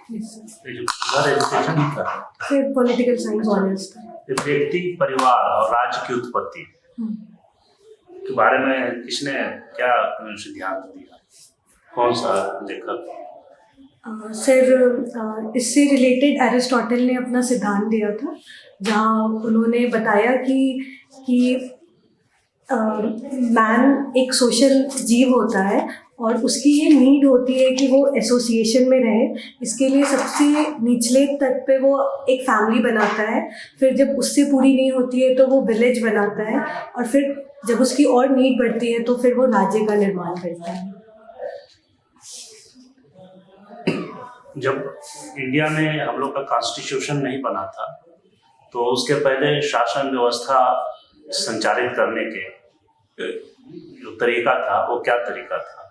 ये जो पूरा एजुकेशन था, फिर पॉलिटिकल साइंस ऑनर्स था। ये व्यक्ति, परिवार और राज्य की उत्पत्ति के बारे में किसने क्या सिद्धांत दिया, कौन सा लेखक? सर इससे रिलेटेड एरिस्टोटल ने अपना सिद्धांत दिया था, जहाँ उन्होंने बताया कि मैन एक सोशल जीव होता है और उसकी ये नीड होती है कि वो एसोसिएशन में रहे। इसके लिए सबसे निचले तक पे वो एक फैमिली बनाता है, फिर जब उससे पूरी नहीं होती है तो वो विलेज बनाता है, और फिर जब उसकी और नीड बढ़ती है तो फिर वो राज्य का निर्माण करता है। जब इंडिया में हम लोग का कॉन्स्टिट्यूशन नहीं बना था तो उसके पहले शासन व्यवस्था संचालित करने के जो तरीका था वो क्या तरीका था?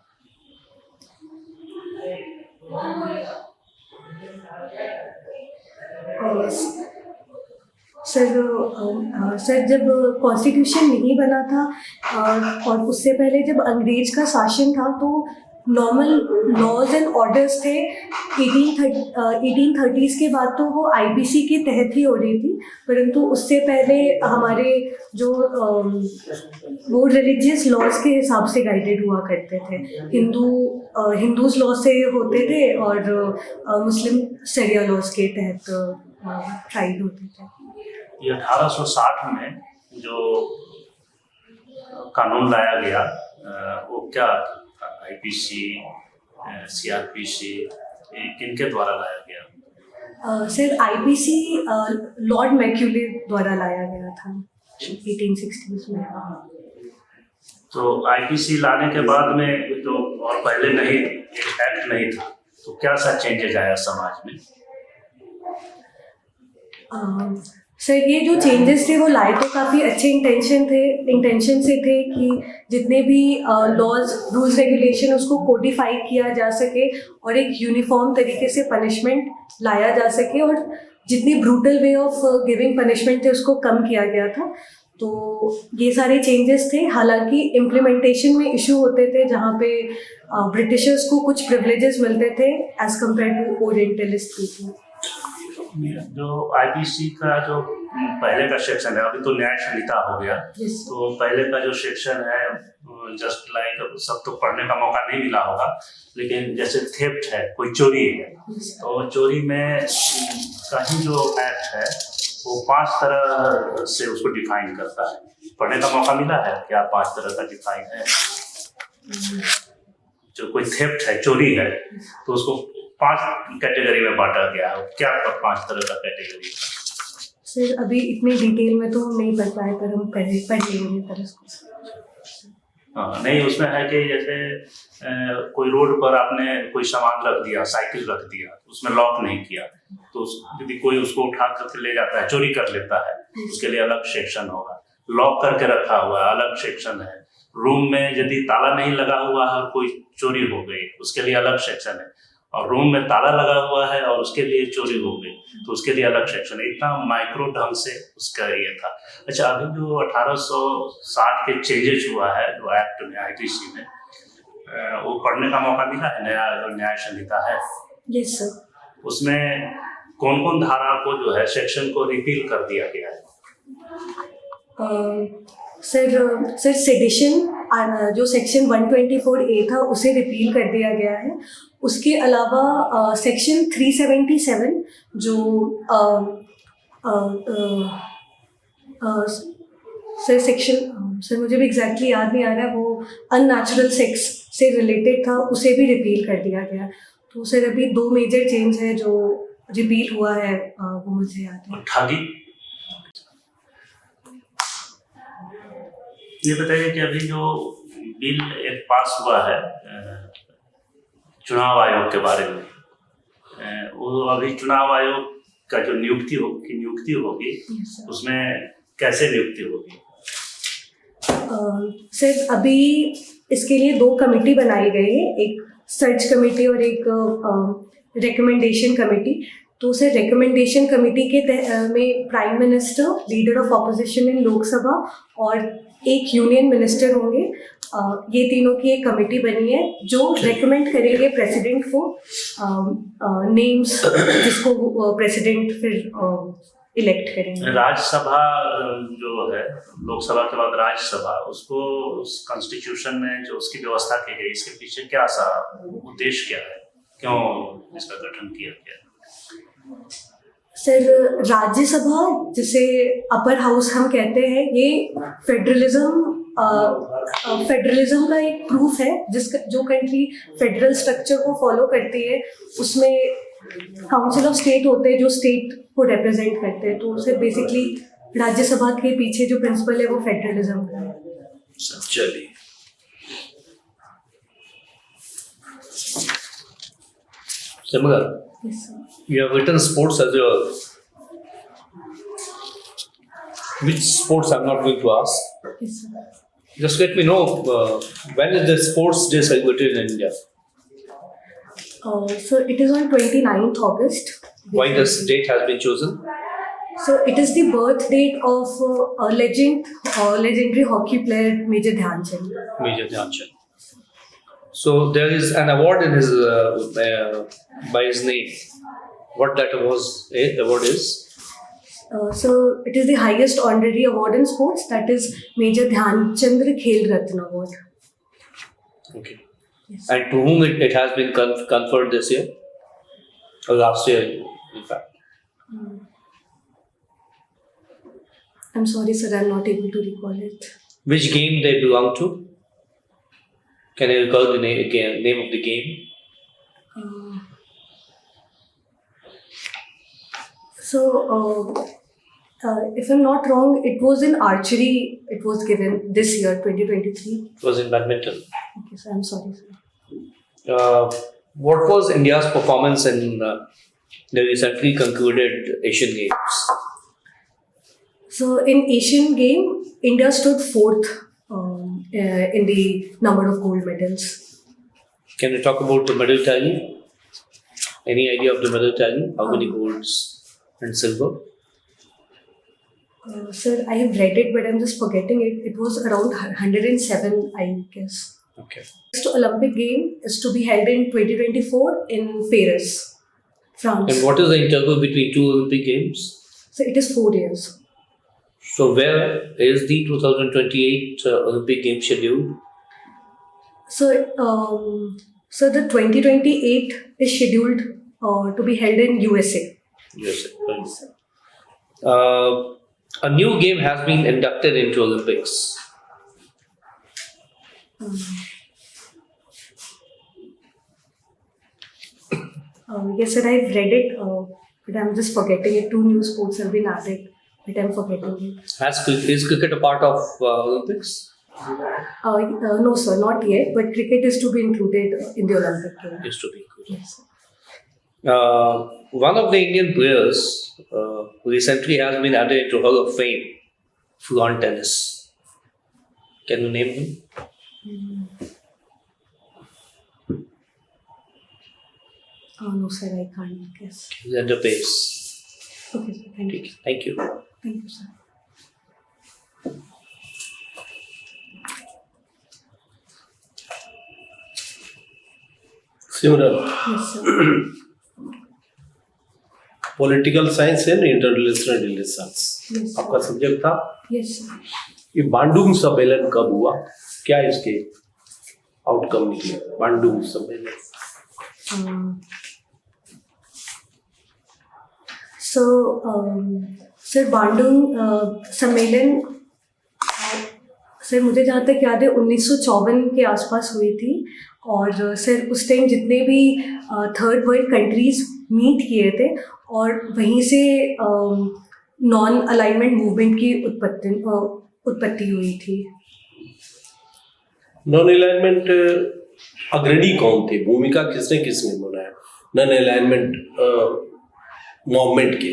सर जब कॉन्स्टिट्यूशन नहीं बना था और उससे पहले जब अंग्रेज का शासन था तो नॉर्मल लॉज एंड ऑर्डर्स थे। 1830s के बाद तो वो आईपीसी के तहत ही हो रही थी, परंतु उससे पहले हमारे जो वो रिलीजियस लॉज के हिसाब से गाइडेड हुआ करते थे। हिंदूज लॉ से होते थे और मुस्लिम शरिया लॉज के तहत ट्राइड होते थे। ये 1860 में जो कानून लाया गया वो क्या आईपीसी, सीआरपीसी, किनके द्वारा लाया गया? सर आईपीसी लॉर्ड मैक्यूले द्वारा लाया गया था 1860s में। तो आईपीसी लाने के बाद में तो और पहले नहीं, एक्ट नहीं था, तो क्या सा चेंजेज आया समाज में? सर ये जो चेंजेस थे वो लाए तो काफ़ी अच्छे इंटेंशन से थे कि जितने भी लॉज, रूल्स, रेगुलेशन उसको कोडिफाई किया जा सके और एक यूनिफॉर्म तरीके से पनिशमेंट लाया जा सके, और जितनी brutal way of giving punishment थे उसको कम किया गया था। तो ये सारे चेंजेस थे। हालांकि इम्प्लीमेंटेशन में इशू होते थे, जहाँ पे ब्रिटिशर्स को कुछ प्रिविलेजेस मिलते थे as compare to orientalist people. जो आईपीसी का जो पहले का सेक्शन है, अभी तो न्याय संहिता हो गया, तो पहले का जो सेक्शन है जस्ट लाइक सब तो पढ़ने का मौका नहीं मिला होगा, लेकिन जैसे थेफ्ट है, कोई चोरी है, तो चोरी में कहीं जो एक्ट है वो 5 तरह से उसको डिफाइन करता है। पढ़ने का मौका मिला है क्या? 5 तरह का डिफाइन है। जो कोई थेफ्ट है, चोरी है, तो उसको 5 कैटेगरी में बांटा गया है। क्या 5 तरह का कैटेगरी? सर अभी इतनी डिटेल में तो हम नहीं पढ़ पाए, पर हम पढ़ लेंगे पर इसको। हाँ, नहीं, उसमें है कि जैसे कोई रोड पर आपने कोई सामान रख दिया, साइकिल रख दिया, उसमें लॉक नहीं किया, तो यदि कोई उसको उठा करके ले जाता है, चोरी कर लेता है, उसके लिए अलग सेक्शन होगा। लॉक करके रखा हुआ है, अलग सेक्शन है। रूम में यदि ताला नहीं लगा हुआ है और कोई चोरी हो गई, उसके लिए अलग सेक्शन है। और रूम में ताला लगा हुआ है और उसके लिए चोरी हो गई तो उसके लिए अलग सेक्शन है। इतना माइक्रो ढंग से उसका ये था। अच्छा, अभी जो 1860 के चेंजेस हुआ है जो एक्ट में, आईपीसी में, वो पढ़ने का मौका मिला है? नया जो न्याय संहिता है, यस सर, उसमें कौन कौन धारा को जो है सेक्शन को रिपील कर दिया गया है? सर सेडिशन जो सेक्शन 124A था उसे रिपील कर दिया गया है। उसके अलावा सेक्शन 377 जो सर मुझे भी एग्जैक्टली याद नहीं आ रहा, वो अननेचुरल सेक्स से रिलेटेड था, उसे भी रिपील कर दिया गया। तो सर अभी 2 मेजर चेंज है जो रिपील हुआ है, वो मुझे याद है। ठगी, ये बताइए कि अभी जो बिल एक पास हुआ है चुनाव आयोग के बारे में, वो अभी चुनाव आयोग का जो नियुक्ति होगी उसमें कैसे नियुक्ति होगी? सर अभी इसके लिए 2 कमेटी बनाई गई है, एक सर्च कमेटी और एक रिकमेंडेशन कमेटी। तो सर रिकमेंडेशन कमेटी के में prime minister, leader of opposition इन लोकसभा और एक यूनियन मिनिस्टर होंगे। ये तीनों की एक कमेटी बनी है जो रेकमेंड करेंगे प्रेसिडेंट को नेम्स जिसको प्रेसिडेंट फिर इलेक्ट करेंगे। राज्यसभा जो है, लोकसभा के बाद राज्यसभा, उसको कॉन्स्टिट्यूशन में जो उसकी व्यवस्था की गई, इसके पीछे क्या सा उद्देश्य क्या है, क्यों इसका गठन किया गया? सर राज्यसभा जिसे अपर हाउस हम कहते हैं, ये फेडरलिज्म का एक प्रूफ है। जो कंट्री फेडरल स्ट्रक्चर को फॉलो करती है उसमें काउंसिल ऑफ स्टेट होते हैं जो स्टेट को रिप्रेजेंट करते हैं। तो सर बेसिकली राज्यसभा के पीछे जो प्रिंसिपल है वो फेडरलिज्म का है। चलिए, Simran, Yes, sir. you have written sports as your. Which sports I'm not going to ask. Yes, sir. Just let me know when is the sports day celebrated in India? So it is on 29th August. Why this date has been chosen? So it is the birth date of a legendary hockey player Major Dhyan Chand. Major Dhyan Chand. So there is an award in his by his name. What that award is? So it is the highest honorary award in sports, that is Major Dhyan Chandra Khel Ratna Award. Okay. Yes. And to whom it has been conferred this year? Or last year, in fact. I'm sorry, sir, I'm not able to recall it. Which game they belong to? Can you recall the name of the game? If I'm not wrong, it was in archery. It was given this year, 2023. It was in badminton. Okay, sir, I'm sorry, sir. What was India's performance in the recently concluded Asian Games? So in Asian Game, India stood fourth in the number of gold medals. Can you talk about the medal tally? Any idea of the medal tally? How many golds and silver? Sir, I have read it, but I'm just forgetting it. It was around 107, I guess. Okay. Next Olympic game is to be held in 2024 in Paris, France. And what is the interval between two Olympic Games? So it is 4 years. So where is the 2028 Olympic Games scheduled? So, the 2028 is scheduled to be held in USA. USA. Right. A new game has been inducted into Olympics. Yes, sir, I've read it, but I'm just forgetting it. 2 new sports have been added, but I'm forgetting it. Is cricket a part of Olympics? No, sir, not yet, but cricket is to be included in the Olympic game. Is to be included. Yes, sir. One of the Indian players recently has been added into Hall of Fame for lawn tennis. Can you name him? No, sir, I can't guess. Alexander Pace. Okay, sir, thank you. Thank you. Thank you, sir. Simran, Yes, sir. Political science and international relations Yes, sir. आपका subject था। Yes, sir. ये Bandung सम्मेलन कब हुआ, क्या इसके outcome निकले? Bandung सम्मेलन सर बांडुंग सम्मेलन सर मुझे जहाँ तक याद है 1954 के आसपास हुई थी। और सर उस टाइम जितने भी थर्ड वर्ल्ड कंट्रीज़ मीट किए थे और वहीं से नॉन अलाइनमेंट मूवमेंट की उत्पत्ति हुई थी। नॉन अलाइनमेंट अग्रणी कौन थे, भूमिका किसने बनाया नॉन अलाइनमेंट मूवमेंट के?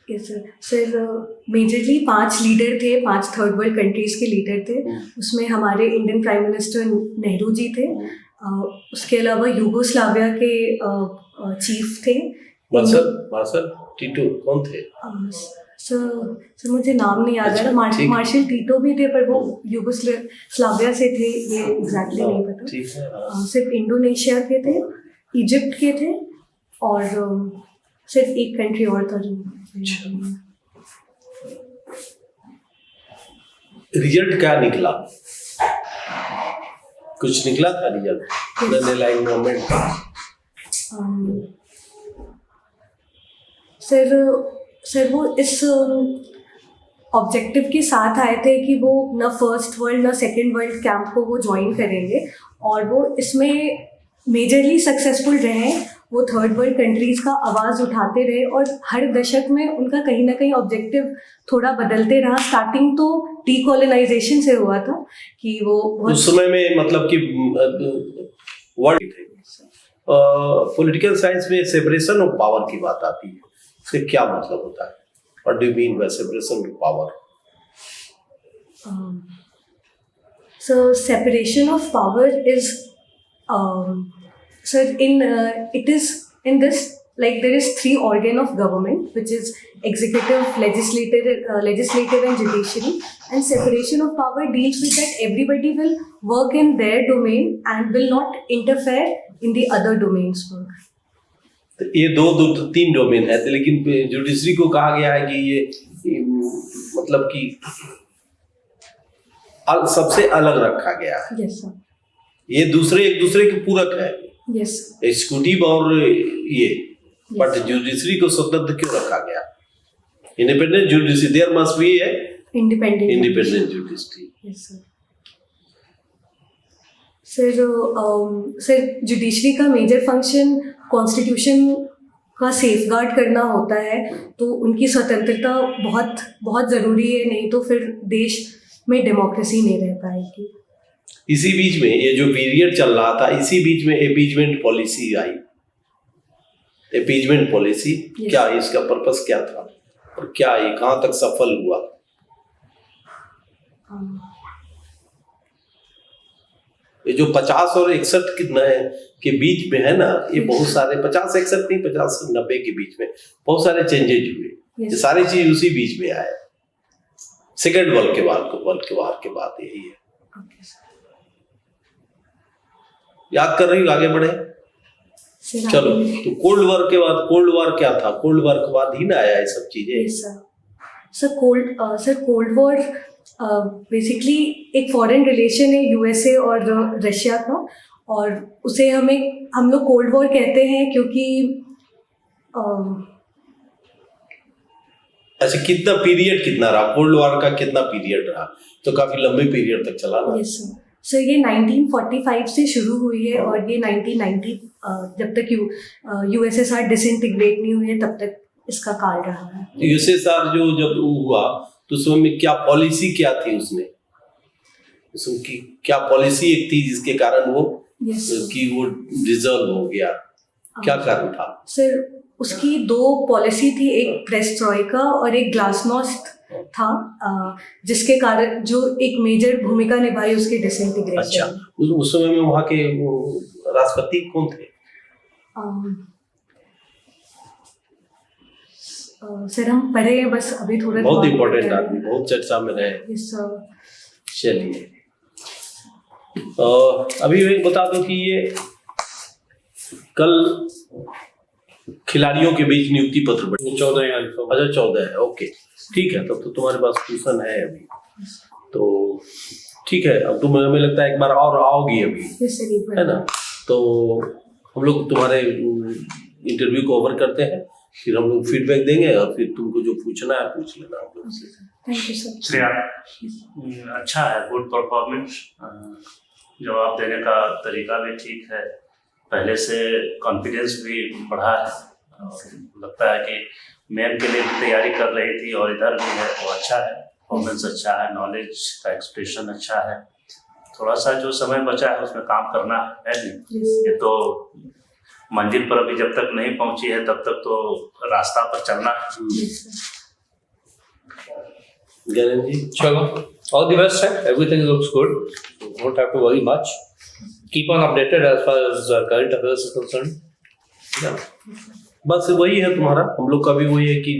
यस सर मेजरली 5 लीडर थे, 5 थर्ड वर्ल्ड कंट्रीज़ के लीडर थे। उसमें हमारे Indian prime minister Nehru ji थे। उसके अलावा यूगोस्लाविया के चीफ थे, मार्शल टीटो कौन थे? सर मुझे नाम नहीं याद आ रहा। ठीक। मार्शल टीटो भी थे, पर वो युगोस्लाविया से थे, ये एग्जैक्टली नहीं पता। ठीक है, हाँ। सिर्फ इंडोनेशिया के थे, इजिप्ट के थे, और सिर्फ एक कंट्री और था जो। रिजल्ट क्या निकला? कुछ निकला था रिजल्ट नॉन अलाइंड मूवमेंट का? सर वो इस ऑब्जेक्टिव के साथ आए थे कि वो ना फर्स्ट वर्ल्ड ना सेकंड वर्ल्ड कैंप को वो ज्वाइन करेंगे, और वो इसमें मेजरली सक्सेसफुल रहे। वो थर्ड वर्ल्ड कंट्रीज़ का आवाज़ उठाते रहे, और हर दशक में उनका कहीं ना कहीं ऑब्जेक्टिव थोड़ा बदलते रहा। स्टार्टिंग तो डीकोलोनाइजेशन से हुआ था कि वो उस समय में मतलब कि वर्ड थे। पॉलिटिकल साइंस में सेपरेशन ऑफ पावर की बात आती है, इससे क्या मतलब होता है? What do you mean by separation of power? So separation of power is, sir, it is in this, like there is 3 organ of government, which is executive, legislative and judiciary, and separation of power deals with that everybody will work in their domain and will not interfere in the other domains work. तो ये 3 domain है, लेकिन judiciary को कहा गया है कि ये मतलब कि सबसे अलग रखा गया है। Yes sir. ये एक दूसरे के पूरक है। Yes. एग्जीक्यूटिव और ये, बट जुडिशरी को स्वतंत्र क्यों रखा गया? Independent judiciary, there must be a independent judiciary. Yes sir. Sir judiciary का मेजर फंक्शन कॉन्स्टिट्यूशन का सेफगार्ड करना होता है, तो उनकी स्वतंत्रता बहुत बहुत ज़रूरी है, नहीं तो फिर देश में डेमोक्रेसी नहीं रह पाएगी। इसी बीच में ये जो पीरियड चल रहा था, इसी बीच में एपीजमेंट पॉलिसी आई। एपीजमेंट पॉलिसी क्या, इसका पर्पस क्या था और क्या ये कहाँ तक सफल हुआ? ये जो 50 और 61 के बीच में है ना, ये बहुत सारे 50-61 नहीं, 50-90 के बीच में बहुत सारे चेंजेज हुए। ये सारी चीज उसी बीच में आए। सेकेंड वर्ल्ड के बाद यही है। याद कर रही हूँ, आगे बढ़े। चलो, तो कोल्ड वॉर क्या था? कोल्ड वॉर के बाद ही ना आया ये सब चीजें। सर कोल्ड वॉर बेसिकली एक फॉरेन रिलेशन है यूएसए और रशिया का, और उसे हम लोग कोल्ड वॉर कहते हैं क्योंकि अच्छा, कितना रहा कोल्ड वॉर का? कितना पीरियड रहा? तो काफी लंबे पीरियड तक चला ना। यस सर, ये 1945 से शुरू हुई है, और ये 1990 जब तक यूएसएसआर डिसइंटीग्रेट नहीं हुई है तब तक इसका काल रहा है। यूएसएसआर जो जब हुआ तो उसमें क्या पॉलिसी क्या थी? उसमें की क्या पॉलिसी एक थी जिसके कारण वो डिसॉल्व हो गया? क्या कारण था? सर उसकी 2 पॉलिसी थी, एक पेरेस्ट्रोइका और एक ग्लासनोस्ट था, जिसके कारण जो एक मेजर भूमिका निभाई उसके डिसइंटीग्रेशन। अच्छा, उस समय में वहाँ के राष्ट्रपति कौन थे? सर हम पढ़े हैं बस अभी थोड़ा। बहुत इम्पोर्टेंट आदमी, बहुत चर्चा में रहे। Yes sir. चलिए, अभी मैं बता दूं कि ये कल खिलाड़ियों के बीच नियुक्ति पत्र बने 14 या अच्छा 14 है, ओके ठीक है। तब तो तुम्हारे पास ट्यूशन है अभी, तो ठीक है। अब तुम, हमें लगता है एक बार और आओगी अभी, है ना? तो हम लोग तुम्हारे इंटरव्यू को कवर करते हैं, फिर हम लोग फीडबैक देंगे, और फिर तुमको जो पूछना है पूछ लेना हम लोग से। Thank you sir. श्रेया, अच्छा है, गुड परफॉर्मेंस। जवाब देने का तरीका भी ठीक है, पहले से कॉन्फिडेंस भी बढ़ा है, और लगता है कि मेन के लिए भी तैयारी कर रही थी और इधर भी है, तो अच्छा है, परफॉर्मेंस अच्छा है, नॉलेज का एक्सप्रेशन अच्छा है। थोड़ा सा जो समय बचा है उसमें काम करना है नहीं। ये तो मंजिल पर अभी जब तक नहीं पहुंची है तब तक तो रास्ता पर चलना है। ज्ञानेंद्र जी, चलो, all the best, sir. Everything looks good. Don't have to worry much. Keep on updated as far as current affairs is concerned. Yeah. बस वही है तुम्हारा, हम लोग का भी वही है कि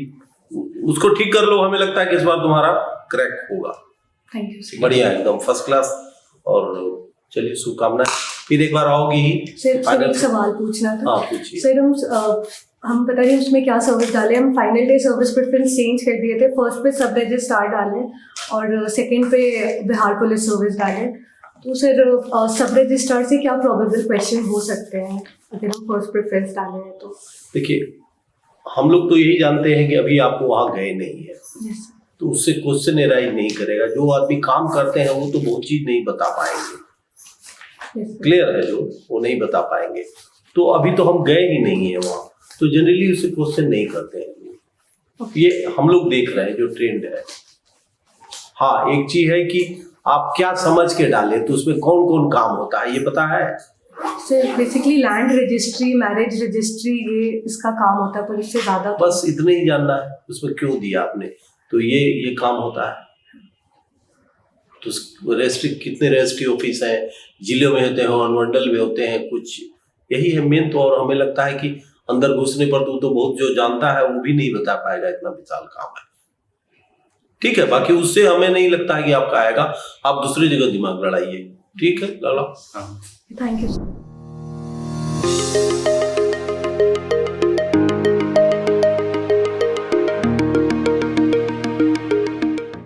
उसको ठीक कर लो, हमें लगता है कि इस बार तुम्हारा क्रैक होगा। Thank you sir. बढ़िया, एकदम फर्स्ट क्लास। और चलिए शुभकामनाएं, फिर एक बार आओगी ही। सर एक सवाल पूछना था। हाँ पूछिए। सर हम पता नहीं उसमें क्या सर्विस डाले, हम final day service preference change कर दिए थे। फर्स्ट पे सब रजिस्ट्रार डाले और सेकंड पे बिहार पुलिस सर्विस डाले। तो सर सब रजिस्ट्रार से क्या प्रोबेबल क्वेश्चन हो सकते हैं अगर हम फर्स्ट प्रेफरेंस डाले हैं तो? देखिए, हम लोग तो यही जानते हैं कि अभी आप वहाँ गए नहीं है, यस तो उससे क्वेश्चन एराइज नहीं करेगा। जो आदमी काम करते हैं वो तो बहुत चीज नहीं बता पाएंगे, यस क्लियर है, जो वो नहीं बता पाएंगे। तो अभी तो हम गए ही नहीं है वहाँ, तो जनरली उससे क्वेश्चन नहीं करते हैं। ये हम लोग देख रहे हैं जो ट्रेंड है। हाँ, एक चीज है कि आप क्या समझ के डाले, तो उसमें कौन कौन काम होता है ये पता है? Sir basically land registry, marriage registry, ये इसका काम होता है, पर इससे ज़्यादा बस इतने ही जानना है उसमें क्यों दिया आपने, तो ये काम होता है। तो रजिस्ट्री, कितने रजिस्ट्री ऑफिस हैं, जिलों में होते हैं, अनुमंडल में होते हैं कुछ, यही है मेन। तो और हमें लगता है कि अंदर घुसने पर तो बहुत जो जानता है वो भी नहीं बता पाएगा, इतना विशाल काम है। ठीक है, बाकी उससे हमें नहीं लगता है कि आपका आएगा, आप दूसरी जगह दिमाग लड़ाइए। ठीक है लाला। हाँ। Thank you sir.